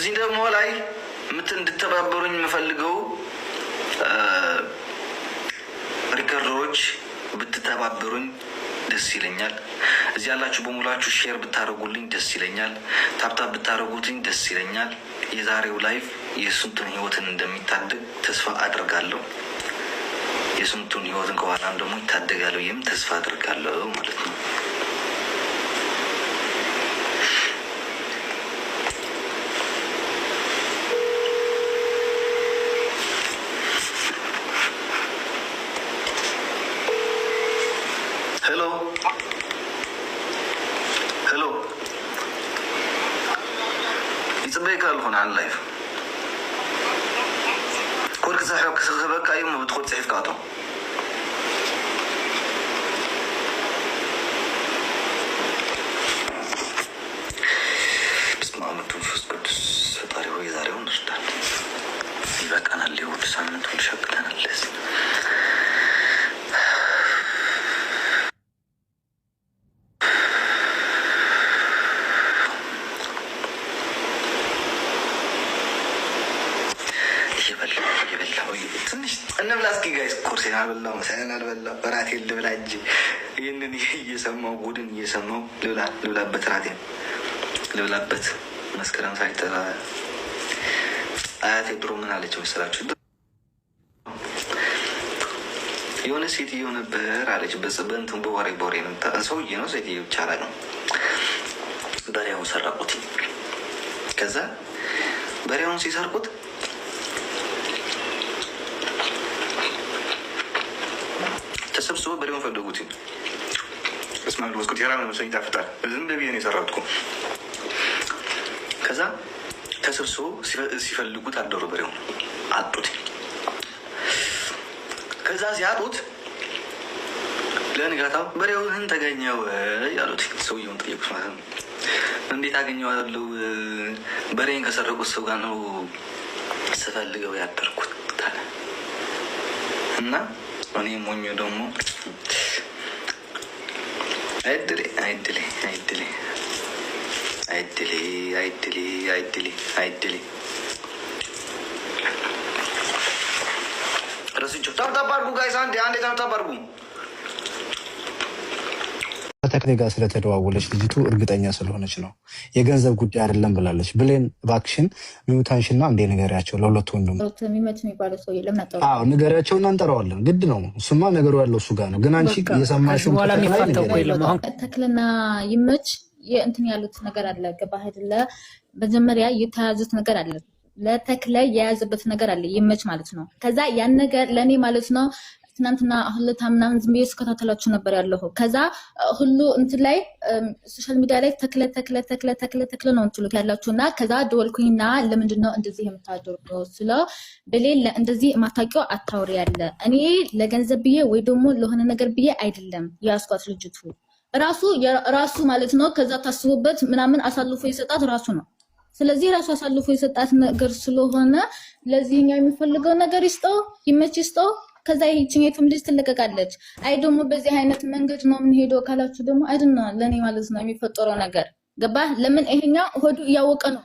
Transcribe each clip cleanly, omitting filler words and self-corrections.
እዚህ ደግሞ ላይ እንድትተባበሩኝ የምፈልገው ሪከርዶች ብትተባበሩኝ ደስ ይለኛል። እዚህ ያላችሁ በሙላችሁ ሼር ብታረጉልኝ ደስ ይለኛል። ታብታብ ብታረጉልኝ ደስ ይለኛል። የዛሬው ላይቭ የስንቱን ህይወትን እንደሚታደግ ተስፋ አድርጋለሁ። የስንቱን ህይወትን ከኋላም ደግሞ ይታደጋለሁ ይም ተስፋ አድርጋለሁ ማለት ነው። ሄሎ يصبيك الخون على اللايف كل كسحب كسخبك أيوم بتخد سعيف كاتو بسم الله الرحمن الرحيم فطاري هو يزاري ونرتاح يبقى أنا اللي هو تسامن كل شكل أنا اللازم أنا بلاسكي جايز كورسي على بالله مثلا على بالله براتي اللي بلاجي ينني يسمعوا قودن يسمعوا لولا بتراتي لولا بت مسكران سايتها آيات يدرو من على جوي سلاك شو يونا سيتي يونا بهر على جب سبنتم بواري بورين أنت أسوي ينو سيتي يبشارنا بريهم سرقوتي كذا بريهم سيسرقوت تسبسوا بريهم فدقوتي اسمع الوسكوت يا رامي مسوي تفتح زين بيني سرقتكم كذا تسبسوا سيفلقوت عدرو بريهم عطوتي كذا زيادوت لأن قالوا بريهم أنت جانيو يالوتي سويون طيب مثلا እንዴት አገኘዋለሁ በሬን ከሰረቁት ሰው ጋር ነው ስፈልገው ያደርኩት ታለ እና እኔ ሞኝ ደግሞ አይድሌ ረስንቹ ታባርጉ ጋይስ አንዴ ታባርጉ ተክሌ ጋር ስለተደዋወለች ልጅቱ እርግጠኛ ስለሆነች ነው የገንዘብ ጉዳይ አይደለም ብላለች። ብሌን ባክሽን ሚውታንሽና እንደ ነገራቸው ለሁለት ወንድም ሚመት የሚባለው ሰው የለም ነጠሩ። አዎ ነገራቸውና እንጠራዋለን ግድ ነው። እሱማ ነገሩ ያለው እሱ ጋር ነው። ግን አንቺ የሰማሽው ተክለና ይመች የእንትን ያሉት ነገር አለ። ገባህ አይደለ? መጀመሪያ የተያዙት ነገር አለ። ለተክለ የያዘበት ነገር አለ ይመች ማለት ነው። ከዛ ያን ነገር ለኔ ማለት ነው ትናንትና አህለታ ምናምን ዝም ብዬ ስከታተላችሁ ነበር ያለው። ከዛ ሁሉ እንትን ላይ ሶሻል ሚዲያ ላይ ተክለ ነው እንትሉት ያላችሁና ከዛ ደወልኩኝና ለምንድነው እንደዚህ የምታደርገው ስለ በሌላ እንደዚህ ማታቂው አታውሪ ያለ እኔ ለገንዘብ ብዬ ወይ ደግሞ ለሆነ ነገር ብዬ አይደለም ያስኳት ልጅቱ ራሱ ማለት ነው። ከዛ ታስቦበት ምናምን አሳልፎ ይሰጣት ራሱ ነው። ስለዚህ ራሱ አሳልፎ ይሰጣት ነገር ስለሆነ ለዚህኛው የሚፈልገው ነገር ይስጠው ይመች ይስጠው። ከዛ ይህችን የትም ልጅ ትለቀቃለች። አይ ደግሞ በዚህ አይነት መንገድ ነው ምን ሄዶ ካላችሁ ደግሞ አይደና ለኔ ማለት ነው የሚፈጠረው ነገር ገባ። ለምን ይሄኛው ሆዱ ያወቀ ነው።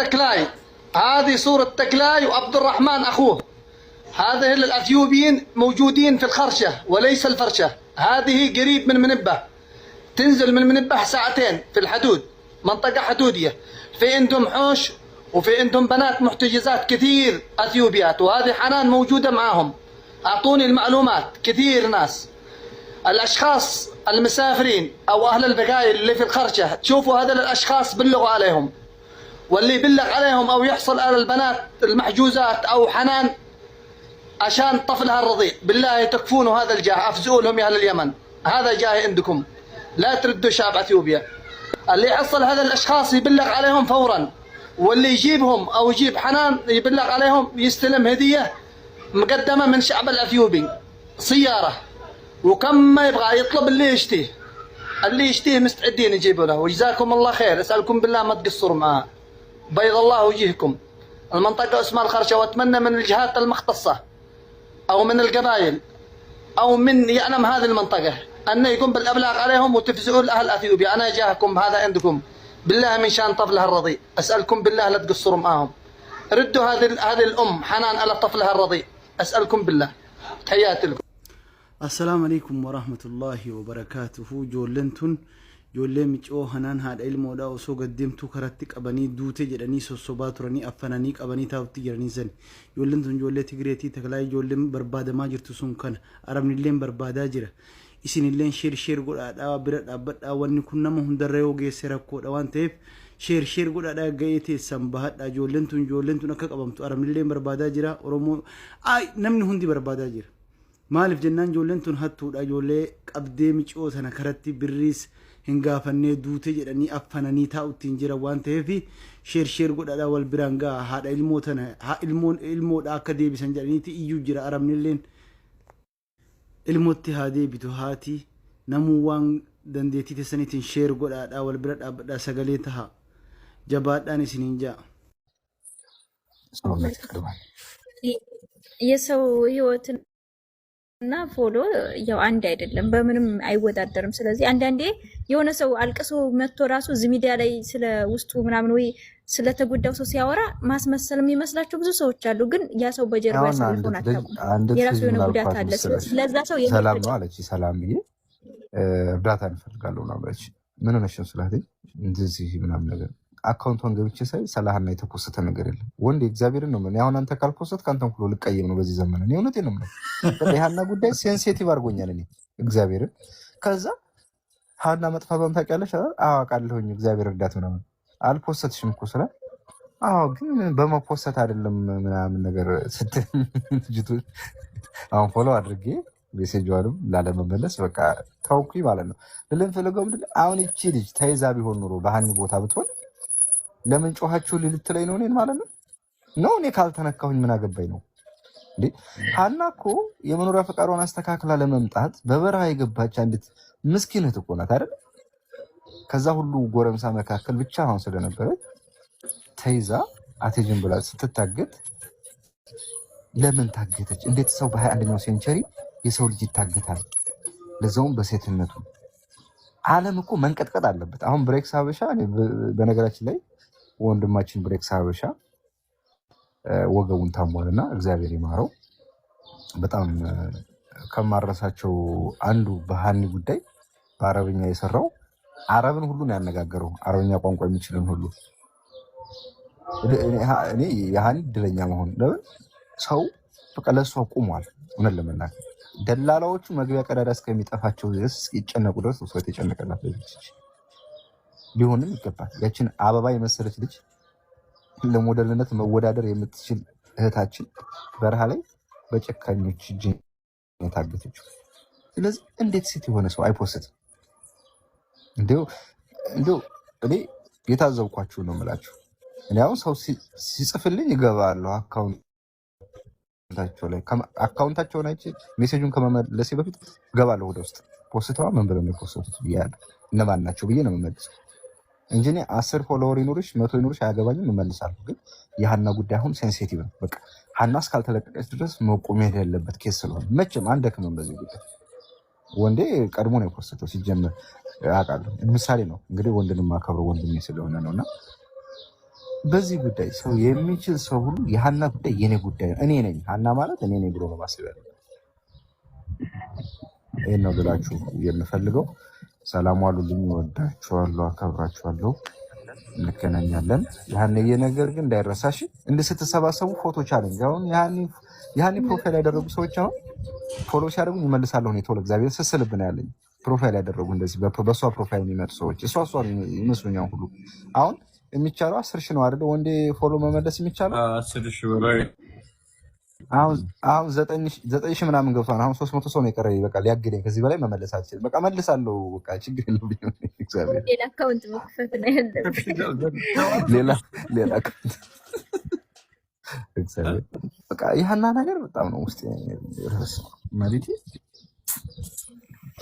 تكلاي هذه صورة تكلاي وعبد الرحمن أخوه. هذه الأثيوبيين موجودين في الخرشة وليس الفرشة. هذه قريب من منبه تنزل من منبه ساعتين في الحدود منطقة حدودية. في عندهم حوش وفي عندهم بنات محتجزات كثير أثيوبيات وهذه حنان موجودة معاهم. أعطوني المعلومات كثير ناس. الأشخاص المسافرين أو أهل البقايل اللي في الخرشة تشوفوا هذول الأشخاص بلغوا عليهم واللي يبلغ عليهم أو يحصل على البنات المحجوزات أو حنان عشان طفلها الرضيع بالله تكفونوا هذا الجاه أفزؤوا لهم يا أهل اليمن. هذا جاه عندكم لا تردوا شعب أثيوبيا. اللي يحصل هذا الاشخاص يبلغ عليهم فورا واللي يجيبهم او يجيب حنان يبلغ عليهم يستلم هديه مقدمه من شعب الاثيوبي سياره وكم ما يبغى يطلب اللي يشتيه مستعدين يجيبوا له. وجزاكم الله خير. اسالكم بالله ما تقصروا معاه. بيض الله وجهكم. المنطقه اسمها الخرشه واتمنى من الجهات المختصه او من القبائل او من يعلم هذه المنطقه أن يقوم بالإبلاغ عليهم وتفزعوا أهل أثيوبيا. أنا جاهكم هذا عندكم بالله من شان طفلها الرضيع، أسألكم بالله لا تقصروا معاهم، ردوا هذه الأم حنان على طفلها الرضيع، أسألكم بالله. تحياتي لكم. السلام عليكم ورحمة الله وبركاته. جولنتون جولي ميچو حنان هاد علمو دا وسو قدمتو كراتك أباني دوتي جراني سوسوبات راني أفنانيك أباني تاوتي جراني زن. جولنتون جولي تقريتي تقلاي جولي بربادة ما جرتو سنكن أرمني اللين بربادة جرا إسين اللين شير قول آداوا برد أبد آواني كنا مهم دريو جي سيراكو دوان تيب شير قول آداوا جايتي سنبهات جولنتون أكاك أبامتو أرمني اللين بربادة جرا ورمو آي نمني هندي بربادة جرا مالف جنان جولنتون هاتو دا جولي قبدي ميچو سنة كراتي بريس هنگافنه دوته جدني افناني تاوت تنجرا وانته في شير قد دا والبرانغا هاد علمو تنه ها علمو دا كدي بسنجرني تي يو جرا ارمنلين علمو اتحادي بتوهاتي نمو وان دنديتي تسنيتين شير قد دا والبرد ابدا سغليتها جبات داني سنينجا የሰው ህይወትን እና ፎሎ ያው አንድ አይደለም በምንም አይወዳደርም። ስለዚህ አንዳንዴ የሆነ ሰው አልቅሶ መጥቶ ራሱ እዚህ ሚዲያ ላይ ስለ ውስጡ ምናምን ወይ ስለተጎዳው ሰው ሲያወራ ማስመሰል የሚመስላቸው ብዙ ሰዎች አሉ። ግን ያ ሰው በጀርባ ስለሆነ አታውቁም። የራሱ የሆነ ጉዳት አለ። ስለዛ ሰው ሰላም ነው አለች። ሰላም ብዬ እርዳታ እንፈልጋለሁ ነው አለች። ምን ሆነሽ ነው ስላት እንደዚህ ምናምን ነገር አካውንቷን ገብቼ ሳይ ሰላህና የተፖሰተ ነገር የለም። ወንድ እግዚአብሔርን ነው ምን ያሁን አንተ ካልፖሰት ካንተም ሁሉ ልቀየም ነው በዚህ ዘመን ነው። እውነቴን ነው ማለት ይሄና ጉዳይ ሴንሲቲቭ አድርጎኛል እኔ እግዚአብሔርን። ከዛ ሀና መጥፋቷን ታውቂያለሽ? አዋቃለሁኝ እግዚአብሔር እርዳት ምናምን አልፖሰትሽም እኮ ስላት አዎ ግን በመፖሰት አይደለም ምናምን ነገር ስትጅቱ አሁን ፎሎ አድርጌ ሜሴጇንም ላለመመለስ በቃ ተውኩኝ ማለት ነው። ለምን ምንድን አሁን እቺ ልጅ ተይዛ ቢሆን ኑሮ በሀኒ ቦታ ብትሆን ለምን ጮሃችሁ ልትለኝ ነው እኔን ማለት ነው? እኔ ካልተነካሁኝ ምን አገባኝ ነው እንዴ? ሀና እኮ የመኖሪያ ፈቃዷን አስተካክላ ለመምጣት በበረሃ የገባች አንዲት ምስኪን እህት እኮ ናት አይደል? ከዛ ሁሉ ጎረምሳ መካከል ብቻ አሁን ስለነበረች ተይዛ አትሄጂም ብላ ስትታገት ለምን ታገተች? እንዴት ሰው በ21ኛው ሴንቸሪ የሰው ልጅ ይታገታል? ለዛውም በሴትነቱ። ዓለም እኮ መንቀጥቀጥ አለበት። አሁን ብሬክስ ሀበሻ በነገራችን ላይ ወንድማችን ብሬክስ ሀበሻ ወገቡን ታሟልና እግዚአብሔር ይማረው። በጣም ከማረሳቸው አንዱ በሀኒ ጉዳይ በአረብኛ የሰራው አረብን ሁሉ ነው ያነጋገረው። አረብኛ ቋንቋ የሚችልን ሁሉ እኔ የሀኒ እድለኛ መሆን ለምን ሰው በቃ ለሷ ቁሟል። እውነት ለመናገር ደላላዎቹ መግቢያ ቀዳዳ እስከሚጠፋቸው ድረስ ይጨነቁ ድረስ ሰው የተጨነቀላት ልጅ ሊሆንም ይገባል። ያችን አበባ የመሰለች ልጅ ለሞዴልነት መወዳደር የምትችል እህታችን በረሃ ላይ በጨካኞች እጅ የታገተችው። ስለዚህ እንዴት ሴት የሆነ ሰው አይፖስትም? እንደው እኔ የታዘብኳችሁ ነው የምላችሁ። እኔ አሁን ሰው ሲጽፍልኝ ይገባለሁ አካውንታቸውን አይቼ ሜሴጁን ከመመለሴ በፊት ገባለሁ ወደ ውስጥ ፖስተዋ ምን ብለው ነው የፖስቱት ብያለሁ። እነማን ናቸው ብዬ ነው የምመልሰው እንጂ 10 ፎሎወር ይኑርሽ 100 ይኑርሽ አያገባኝም፣ እመልሳለሁ። ግን የሀና ጉዳይ አሁን ሴንሲቲቭ ነው። በቃ ሀና እስካልተለቀቀች ድረስ መቆም ያለበት ኬስ ስለሆነ መቼም አንደክምም በዚህ ጉዳይ። ወንዴ ቀድሞ ነው የፖስተው ሲጀመር አውቃለሁ። ምሳሌ ነው እንግዲህ ወንድንም ማከብረው ወንድሜ ስለሆነ ነውና በዚህ ጉዳይ ሰው የሚችል ሰው ሁሉ የሀና ጉዳይ የኔ ጉዳይ ነው፣ እኔ ነኝ ሀና ማለት እኔ ነኝ ብሎ ነው ማሰብ ያለው። ይሄን ነው ብላችሁ የምፈልገው። ሰላም ዋሉልኝ። ወዳችኋለሁ፣ አከብራችኋለሁ። እንገናኛለን። ያኔ ነገር ግን እንዳይረሳሽ እንደ ስትሰባሰቡ ፎቶ ቻሌንጅ አሁን ያኔ ፕሮፋይል ያደረጉ ሰዎች አሁን ፎሎ ሲያደርጉ ይመልሳለሁ ነው ቶሎ እግዚአብሔር ስስልብና ያለኝ ፕሮፋይል ያደረጉ እንደዚህ በሷ ፕሮፋይል የሚመጡ ሰዎች እሷ ይመስሉኛል ሁሉ አሁን የሚቻለው 10 ሺህ ነው አይደል? ወንዴ ፎሎ መመለስ የሚቻለው 10 ሺህ በላይ አሁን 9 ሺህ ምናምን ገብቷል። አሁን 300 ሰው ነው የቀረኝ። በቃ ሊያግደኝ ከዚህ በላይ መመለስ አልችልም። በቃ መልሳለሁ። በቃ ችግር የለብኝም። እግዚአብሔር ሌላ አካውንት መክፈት ነው ያለብኝ። ሌላ አካውንት እግዚአብሔር በቃ ይሄና ነገር በጣም ነው ውስጥ ማለት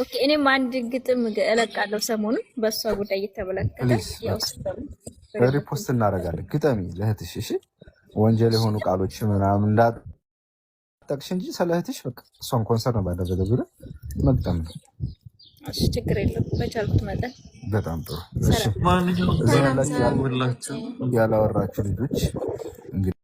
ኦኬ። እኔም አንድ ግጥም እለቃለሁ ሰሞኑን በሷ ጉዳይ እየተበለከተ ያው ሪፖስት እናደርጋለን። ግጠሚ ለእህትሽ እሺ። ወንጀል የሆኑ ቃሎች ምናምን እንዳጠቅሽ እንጂ ስለ እህትሽ በቃ እሷን ኮንሰርን ባደረገ ዙሪያ መግጠም ነው። እሺ ችግር የለም በቻልኩት መጠን በጣም ጥሩ። እሺ እዚህ ያላችሁ ያላወራችሁ ልጆች እንግዲህ